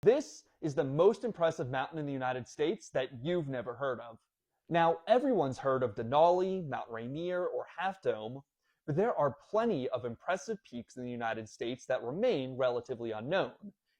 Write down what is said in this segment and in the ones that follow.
This is the most impressive mountain in the United States that you've never heard of. Now, everyone's heard of Denali, Mount Rainier, or Half Dome, but there are plenty of impressive peaks in the United States that remain relatively unknown,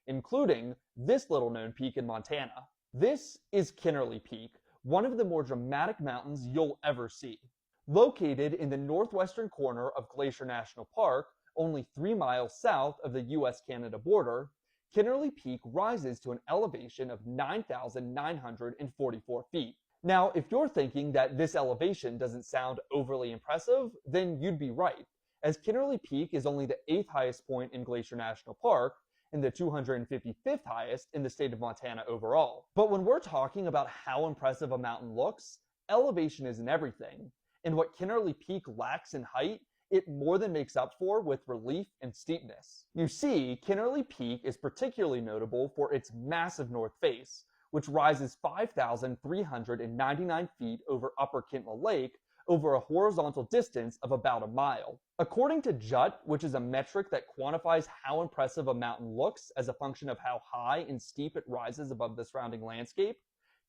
including this little known peak in Montana. This is Kinnerly Peak, one of the more dramatic mountains you'll ever see. Located in the northwestern corner of Glacier National Park, only 3 miles south of the US-Canada border, Kinnerly Peak rises to an elevation of 9,944 feet. Now, if you're thinking that this elevation doesn't sound overly impressive, then you'd be right, as Kinnerly Peak is only the 8th highest point in Glacier National Park and the 255th highest in the state of Montana overall. But when we're talking about how impressive a mountain looks, elevation isn't everything, and what Kinnerly Peak lacks in height, it more than makes up for with relief and steepness. You see, Kinnerly Peak is particularly notable for its massive north face, which rises 5,399 feet over Upper Kintla Lake over a horizontal distance of about a mile. According to JUT, which is a metric that quantifies how impressive a mountain looks as a function of how high and steep it rises above the surrounding landscape,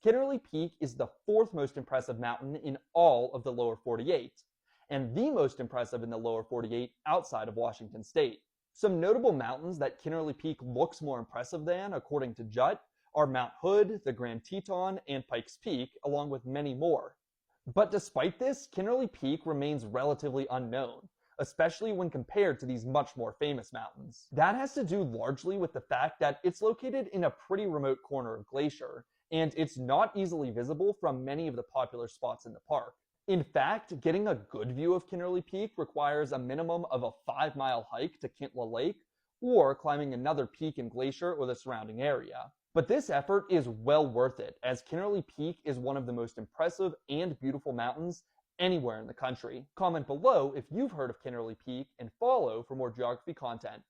Kinnerly Peak is the 4th most impressive mountain in all of the lower 48. And the most impressive in the lower 48 outside of Washington state. Some notable mountains that Kinnerly Peak looks more impressive than, according to JUT, are Mount Hood, the Grand Teton, and Pikes Peak, along with many more. But despite this, Kinnerly Peak remains relatively unknown, especially when compared to these much more famous mountains. That has to do largely with the fact that it's located in a pretty remote corner of Glacier, and it's not easily visible from many of the popular spots in the park. In fact, getting a good view of Kinnerly Peak requires a minimum of a 5-mile hike to Kintla Lake, or climbing another peak in Glacier or the surrounding area. But this effort is well worth it, as Kinnerly Peak is one of the most impressive and beautiful mountains anywhere in the country. Comment below if you've heard of Kinnerly Peak, and follow for more geography content.